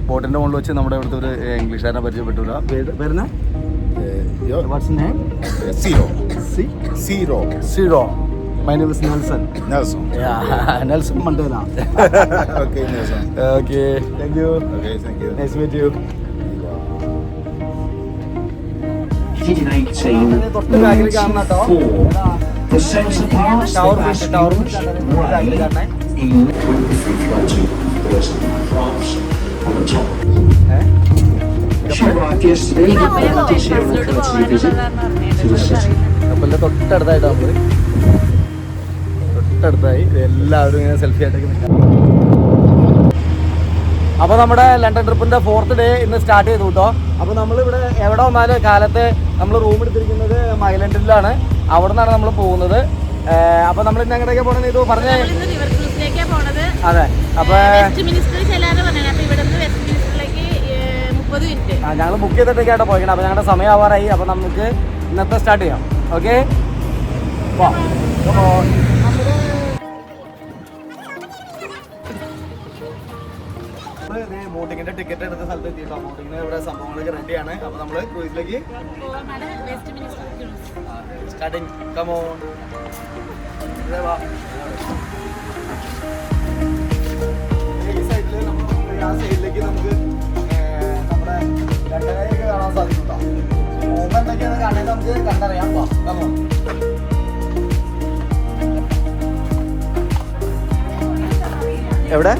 ബോട്ടിന്റെ മുകളിൽ വെച്ച് നമ്മുടെ ഇവിടുത്തെ ഒരു ഇംഗ്ലീഷുകാരനെ പരിചയപ്പെട്ടില്ല. വരുന്ന zero. My name is Nelson. Yeah, Nelson Mandela. Okay, Nelson. Okay, thank you. Okay, thank you. Nice to meet you. തൊട്ട് ബാക്കിൽ കാണുന്ന the centre part ടവർ ബാക്കിൽ കാണണേ. on the top. She arrived yesterday. കപ്പലിന്റെ തൊട്ടടുത്തായിട്ട് തൊട്ടടുത്തായി എല്ലാവരും ഇങ്ങനെ സെൽഫി ആയിട്ടൊക്കെ നിൽക്കാം. അപ്പോൾ നമ്മുടെ ലണ്ടൻ ട്രിപ്പിന്റെ 4th ഡേ ഇന്ന് സ്റ്റാർട്ട് ചെയ്തു കേട്ടോ. അപ്പോൾ നമ്മളിവിടെ എവിടെ വന്നാലും കാലത്ത് നമ്മൾ റൂം എടുത്തിരിക്കുന്നത് മൈലൻഡിലാണ്. അവിടെ നിന്നാണ് നമ്മൾ പോകുന്നത്. അപ്പോൾ നമ്മൾ ഇന്ന് എങ്ങോട്ടേക്കാണ് പോകണമെന്ന് ഇത് പറഞ്ഞേ. അതെ, അപ്പോൾ ഞങ്ങൾ ബുക്ക് ചെയ്തിട്ടൊക്കെയായിട്ട് പോയിക്കണം. അപ്പോൾ ഞങ്ങളുടെ സമയം ആവാറായി. അപ്പോൾ നമുക്ക് ഇന്നത്തെ സ്റ്റാർട്ട് ചെയ്യാം. ഓക്കെ, ബോട്ടിങ്ങിന്റെ ടിക്കറ്റ് എടുത്ത സ്ഥലത്ത് എത്തിയിട്ടോ. ബോട്ടിങ്ങിന് ഇവിടെ സംഭവങ്ങളൊക്കെ റെഡിയാണ്. അപ്പോൾ നമ്മൾ ക്രൂസിലേക്ക് സ്റ്റാർട്ടിങ്. Come on. ഈ സൈഡിൽ നമ്മൾ ആ സൈഡിലേക്ക് നമുക്ക് നമ്മുടെ ലണ്ടനൊക്കെ കാണാൻ സാധിക്കും. പോകുമ്പോൾ എന്തൊക്കെയാണ് കാണാൻ നമുക്ക് കണ്ടറിയാം. Come on. എവിടെ?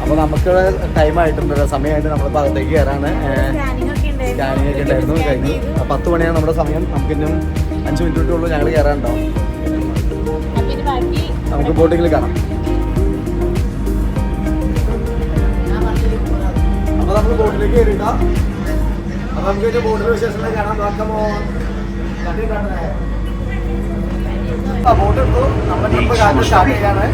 അപ്പോൾ നമുക്ക് ടൈം ആയിട്ടുണ്ട്, സമയമായിട്ട് നമ്മൾ ഭാഗത്തേക്ക് കയറാണ്. സ്കാനിങ് ഒക്കെ ഉണ്ടായിരുന്നു, കഴിഞ്ഞു. 10 മണിയാണ് നമ്മുടെ സമയം. നമുക്ക് ഇന്നും 5 മിനിറ്റ് ഉള്ളൂ ഞങ്ങൾ കയറാനുണ്ടാവും. നമുക്ക് ബോട്ടിങ്ങിൽ കാണാം. അപ്പോൾ നമ്മൾ ബോട്ടിലേക്ക് കയറിയിട്ടാ. അപ്പോൾ നമുക്ക് ഇതിൻ്റെ ബോട്ടിലെ വിശേഷങ്ങൾ കാണാം. ബോട്ട് എടുത്തു. നമ്മുടെ ട്രിപ്പ് കാലത്ത് സ്റ്റാർട്ട് ചെയ്യാണ്.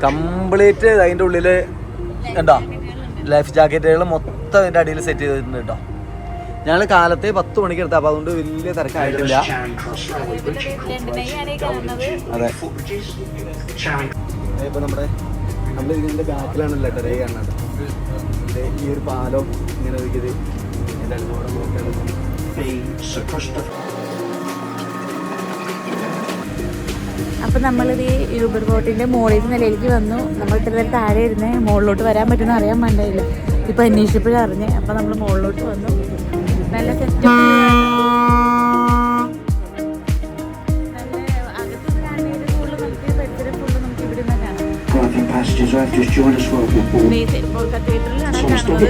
കംപ്ലീറ്റ് അതിൻ്റെ ഉള്ളിൽ എന്താ ലൈഫ് ജാക്കറ്റുകൾ മൊത്തം അതിൻ്റെ അടിയിൽ സെറ്റ് ചെയ്തിട്ടുണ്ട് കേട്ടോ. ഞങ്ങൾ കാലത്തെ 10 മണിക്ക് എടുത്ത. അപ്പോൾ അതുകൊണ്ട് വലിയ തിരക്കായിട്ടില്ല. അതെ, ഇപ്പോൾ നമ്മൾ ഇതിൻ്റെ ബാക്കിലാണ് ലെറ്റർ കാണുന്നത്. ഈ ഒരു പാലം ഇങ്ങനെ ഒരിക്കൽ എൻ്റെ അടുത്തോടെ നോക്കുകയാണ്. അപ്പോൾ നമ്മളിത് ഈ യൂബർ ബോട്ടിൻ്റെ മുകളിൽ നിലയിലേക്ക് വന്നു. നമ്മൾ ഇത്ര നേരം താഴെ ഇരുന്ന് മുകളിലോട്ട് വരാൻ പറ്റുമെന്ന് അറിയാൻ വേണ്ടിയില്ല. ഇപ്പോൾ അന്വേഷിച്ചപ്പോഴും അറിഞ്ഞ്. അപ്പോൾ നമ്മൾ മുകളിലോട്ട് വന്നു. നല്ല സെറ്റ്, നല്ല അകത്തുനിന്ന് കാണുന്നതിന് കൂടുതൽ നമുക്ക് പരിസരം ഫുള്ള് നമുക്ക് ഇവിടെ നിന്ന് കാണാം. തിയേറ്ററിലാണ് കാണുന്നത്.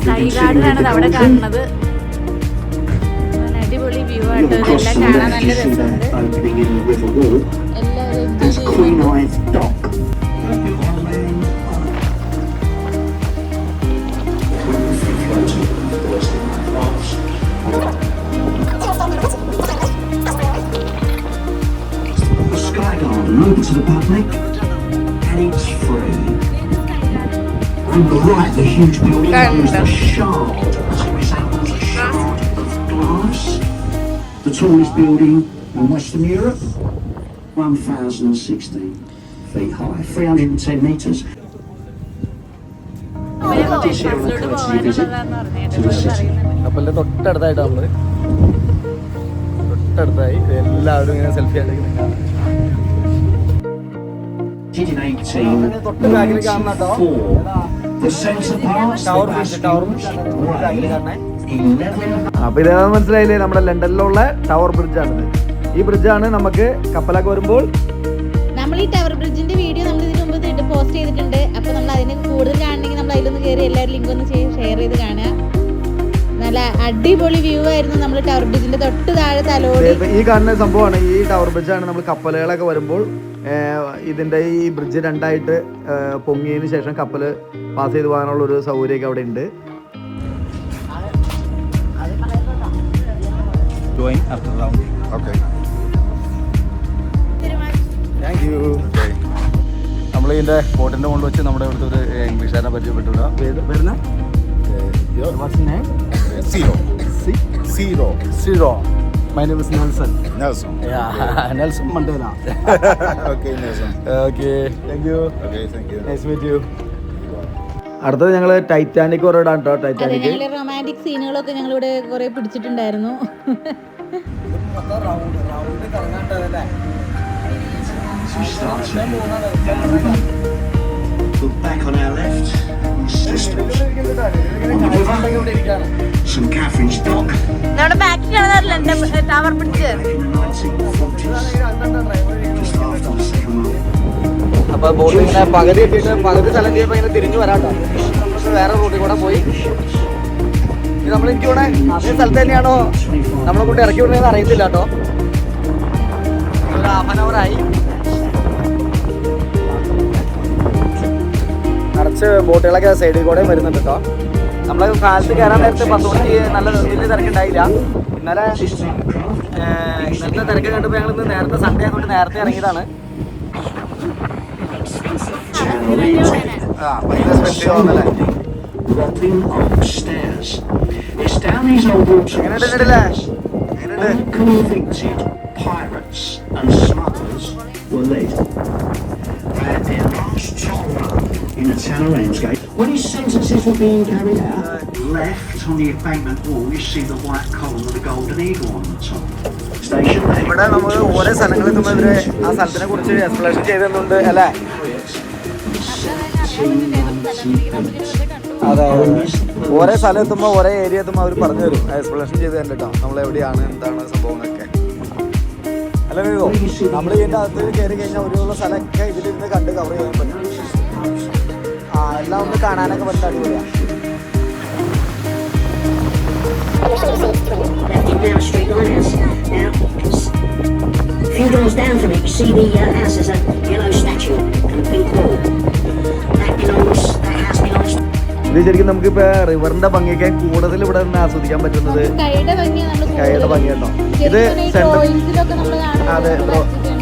സ്കൈ ഗാർഡനാണ് അവിടെ കാണുന്നത്. അടിപൊളി വ്യൂ ആയിട്ട് എല്ലാം കാണാൻ നല്ല രസമുണ്ട്. എല്ലാവരും Sky Garden open to the public and it's free. On the right, the huge building is the Shard. It resembles a shard of glass. The tallest building in Western Europe, 1,016 feet high, 310 metres. കപ്പലിൻ്റെ തൊട്ടടുത്തായിട്ട് തൊട്ടടുത്തായി എല്ലാവരും ഇങ്ങനെ selfie ആയിട്ട് നിൽക്കാം. തൊട്ട് ബാക്കിൽ കാണുന്ന The centre part ടവർ ബാക്കിൽ കാണണേ. അപ്പോൾ ഇതേതാണെന്ന് മനസ്സിലായില്ലേ? നമ്മുടെ ലണ്ടനിലുള്ള ടവർ ബ്രിഡ്ജാണിത്. ഈ ബ്രിഡ്ജാണ് നമുക്ക് കപ്പലൊക്കെ വരുമ്പോൾ. നമ്മൾ ഈ ടവർ ബ്രിഡ്ജിന്റെ വീഡിയോ നമ്മൾ ഇതിന് മുമ്പ് പോസ്റ്റ് ചെയ്തിട്ടുണ്ട്. അപ്പോൾ നമ്മൾ അതിന് കൂടുതൽ കാണണമെങ്കിൽ നമ്മൾ അതിലൊന്ന് കയറി എല്ലാവരും ലിങ്ക് ഒന്ന് ഷെയർ ചെയ്ത് കാണുക. നല്ല അടിപൊളി വ്യൂ ആയിരുന്നു. നമ്മൾ ടവർ ബ്രിഡ്ജിന്റെ തൊട്ട് താഴെ തലോടി ഈ കാണുന്ന സംഭവമാണ് ഈ ടവർ ബ്രിഡ്ജാണ്. നമ്മൾ കപ്പലുകളൊക്കെ വരുമ്പോൾ ഇതിൻ്റെ ഈ ബ്രിഡ്ജ് രണ്ടായിട്ട് പൊങ്ങിയതിന് ശേഷം കപ്പൽ പാസ് ചെയ്ത് പോകാനുള്ള ഒരു സൗകര്യമൊക്കെ അവിടെ ഉണ്ട്. Going after round. Okay. Thank you. നമ്മൾ ഇതിൻ്റെ ബോട്ടിൻ്റെ മുകളിൽ വെച്ച് നമ്മുടെ ഇവിടുത്തെ ഒരു ഇംഗ്ലീഷുകാരനെ പരിചയപ്പെട്ടില്ല. വരുന്ന Zero. My name is Nelson. Nelson. Yeah, Nelson Mandela. Okay, Nelson. Okay, thank you. Okay, thank you. Nice meet you. അടുത്തത് ഞങ്ങൾ ടൈറ്റാനിക് റോഡാണ് കേട്ടോ. അതെ, ടൈറ്റാനിക് ഞങ്ങൾ റൊമാൻറ്റിക് സീനുകളൊക്കെ ഞങ്ങളിവിടെ കുറെ പിടിച്ചിട്ടുണ്ടായിരുന്നു. We start look back on our left, systems. Some Catherine's Dock നമ്മുടെ ബാക്കിലാണ് ലണ്ടൻ ടവർ പിടിച്ച്. in the 1940s, just after the Second World War. അപ്പൊ ബോട്ട് ഇങ്ങനെ പകുതി എത്തിയിട്ട് പകുതി സ്ഥലം ചെയ്യുമ്പോൾ ഇങ്ങനെ തിരിഞ്ഞു വരാട്ടോ. നമ്മൾ വേറെ റൂട്ടിൽ കൂടെ പോയി. ഇത് നമ്മൾ എനിക്ക് കൂടെ അതേ സ്ഥലത്ത് തന്നെയാണോ നമ്മളെ കൊണ്ട് ഇറക്കി വിടുന്നതെന്ന് അറിയത്തില്ല കേട്ടോ. ഒരു ഹാഫ് ആൻ അവർ ആയി. നിറച്ച് ബോട്ടുകളൊക്കെ സൈഡിൽ കൂടെ വരുന്നുണ്ട് കേട്ടോ. നമ്മൾ കാലത്ത് കയറാൻ നേരത്തെ 10 മണിക്ക് നല്ല വലിയ തിരക്കുണ്ടായില്ല. ഇന്നലത്തെ തിരക്ക് കണ്ടപ്പോൾ ഞങ്ങൾ ഇന്ന് നേരത്തെ സൺഡേ ആയതുകൊണ്ട് നേരത്തെ ഇറങ്ങിയതാണ്. Robbing old stairs. It's down these old water stairs that convicted pirates and smugglers were led. They had their last toll run in the town of Ramsgate. When his sentences were being carried out, left on the embankment wall, you see the white column with the golden eagle on the top. Station there. ഇവിടെ നമ്മൾ ഓരോ സ്ഥലങ്ങളിൽ നിന്ന് ഇവര് ആ സ്ഥലത്തിനെ കുറിച്ച് explanation ചെയ്തിട്ടുണ്ട് അല്ലേ? അതെ, ഓരോ സ്ഥലം എത്തുമ്പോൾ ഓരോ ഏരിയ എത്തുമ്പോൾ അവർ പറഞ്ഞു തരും, എക്സ്പ്ലനേഷൻ ചെയ്ത് തന്നെ കേട്ടോ നമ്മൾ എവിടെയാണ് എന്താണ് സംഭവങ്ങളൊക്കെ. അല്ല വീതോ നമ്മൾ ഇതിൻ്റെ അകത്ത് കയറി കഴിഞ്ഞാൽ ഒരുള്ള സ്ഥലമൊക്കെ ഇതിലിരുന്ന് കണ്ട് കവർ ചെയ്യാൻ പറ്റും. എല്ലാം ഒന്ന് കാണാനൊക്കെ പറ്റും. അടിപൊളിയാണ്. A few doors down from it, you see the house has a yellow statue and a pink wall. That house belongs. ഇത് ശരിക്കും നമുക്കിപ്പോൾ റിവറിന്റെ ഭംഗിയൊക്കെ കൂടുതൽ ഇവിടെ നിന്ന് ആസ്വദിക്കാൻ പറ്റുന്നത് സ്കൈയുടെ ഭംഗി സ്കൈയുടെ ഭംഗി കേട്ടോ. ഇത് അതെ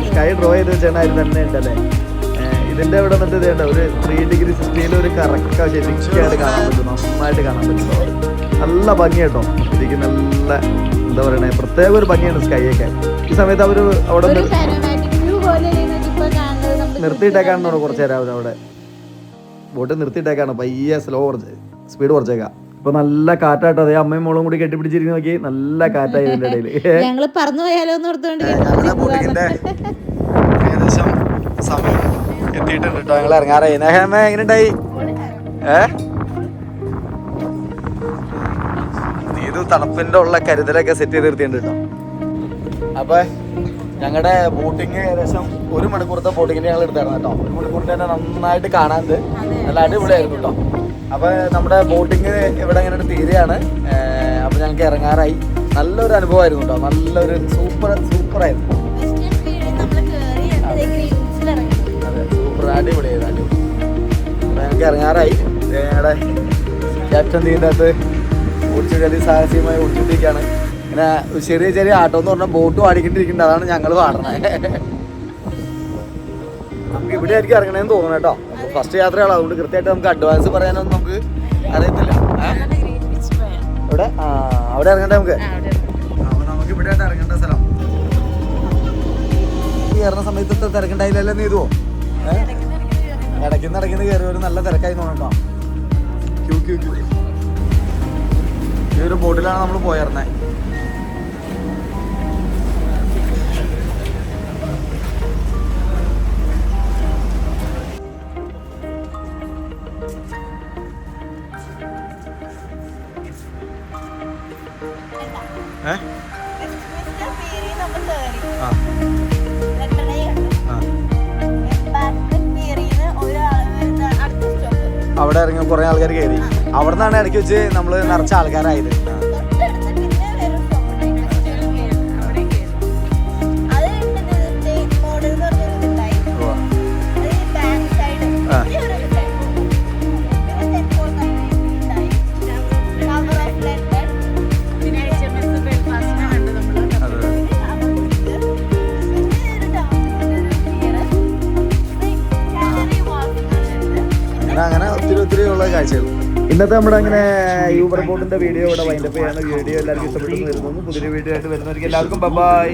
സ്കൈ ഡ്രോ ചെയ്ത് വെച്ചാൽ തന്നെ ഉണ്ടല്ലേ. ഇതിന്റെ ഇവിടെ വന്നിട്ട് ഇതേണ്ട ഒരു 3 ഡിഗ്രി 60 ഒരു കറക്റ്റ് ശരിക്കായിട്ട് കാണാൻ പറ്റും, നന്നായിട്ട് കാണാൻ പറ്റും. നല്ല ഭംഗി കേട്ടോ. ശരിക്കും നല്ല എന്താ പറയണേ പ്രത്യേക ഒരു ഭംഗിയാണ് സ്കൈ ഒക്കെ. ഈ സമയത്ത് അവര് അവിടെ നിർത്തിയിട്ടേക്കാണോ കുറച്ച് നേരം അവരവിടെ ബോട്ട് നിർത്തിയിട്ടേക്കാണ്. പയ്യെ സ്ലോ സ്പീഡ് കുറച്ചേക്കാം. ഇപ്പൊ നല്ല കാറ്റാട്ടോ. അതേ അമ്മയും മോളും കൂടി കെട്ടിപ്പിടിച്ചിരിക്കുന്ന നോക്കി നല്ല കാറ്റായി ഇതിന്റെ ഇടയിൽ. ഞങ്ങള് പറഞ്ഞു പോയാലോ ബോട്ടിങ്ങിന്റെ ഏകദേശം സമയം എത്തിയിട്ടുണ്ട് കേട്ടോ. ഞങ്ങൾ ഇറങ്ങാറായി. നേഹമേ എങ്ങനെ ഉണ്ടായി? ഇത് തണുപ്പിന്റെ ഉള്ള കരുതലൊക്കെ സെറ്റ് ചെയ്ത് നിർത്തിയിട്ടുണ്ട് കേട്ടോ. അപ്പൊ ഞങ്ങളുടെ ബോട്ടിങ് ഏകദേശം 1 മണിക്കൂറത്തെ ബോട്ടിങ്ങിന് ഞങ്ങൾ എടുത്തായിരുന്നു കേട്ടോ. 1 മണിക്കൂറിന് തന്നെ നന്നായിട്ട് കാണാനുണ്ട്. നല്ല അടിപൊളിയായിരുന്നു കേട്ടോ. അപ്പൊ നമ്മുടെ ബോട്ടിങ് ഇവിടെ ഇങ്ങനെ തീരെയാണ്. അപ്പൊ ഞങ്ങൾക്ക് ഇറങ്ങാറായി. നല്ലൊരു അനുഭവമായിരുന്നു കേട്ടോ. നല്ലൊരു സൂപ്പറായിരുന്നു. അതെ, സൂപ്പർ അടിപൊളിയായിരുന്നു. അടിപൊളി. അപ്പൊ ഞങ്ങൾക്ക് ഇറങ്ങാറായി. ഞങ്ങളുടെ ക്യാപ്റ്റൻ തീൻ്റെ അകത്ത് ഓടിച്ചു സാഹസികമായി ഓടിച്ചിട്ടിരിക്കുകയാണ്. ഇങ്ങനെ ചെറിയ ചെറിയ ആട്ടം എന്ന് പറഞ്ഞാൽ ബോട്ട് പാടിക്കൊണ്ടിരിക്കുന്നുണ്ട്. അതാണ് ഞങ്ങൾ പാടണത്. നമുക്ക് ഇവിടെ ആയിരിക്കും ഇറങ്ങണേന്ന് തോന്നണം കേട്ടോ. ഫസ്റ്റ് യാത്രയാണ്, അതുകൊണ്ട് കൃത്യമായിട്ട് നമുക്ക് അഡ്വാൻസ് പറയാനൊന്നും നമുക്ക് അറിയത്തില്ല. ഇവിടെ അവിടെ ഇറങ്ങണ്ടേ നമുക്ക്? അപ്പൊ നമുക്ക് ഇവിടെ ആയിട്ട് ഇറങ്ങേണ്ട സ്ഥലം കയറുന്ന സമയത്ത് തിരക്കുണ്ടായില്ലല്ലോ നീതുവോ? ഇടയ്ക്കുന്ന് കയറി ഒരു നല്ല തിരക്കായി തോന്നട്ടോ. ക്യൂ ഈ ഒരു ബോട്ടിലാണ് നമ്മൾ പോയിരുന്നത്. അവിടെ ഇറങ്ങി കുറെ ആൾക്കാർ കയറി. അവിടെ നിന്നാണ് ഇടയ്ക്ക് വെച്ച് നമ്മൾ നിറച്ച ആൾക്കാരായത്. അങ്ങനെ ഒത്തിരി ഉള്ള കാഴ്ചകൾ. ഇന്നത്തെ നമ്മുടെ അങ്ങനെ യൂബർ ബോട്ടിന്റെ വീഡിയോ ഇവിടെ വൈൻഡപ്പ് ചെയ്യാണ്. വീഡിയോ എല്ലാവർക്കും ഇഷ്ടപ്പെട്ടു വരുന്നു. പുതിയൊരു വീഡിയോ ആയിട്ട് വരുന്നവർക്ക് എല്ലാവർക്കും ബൈ.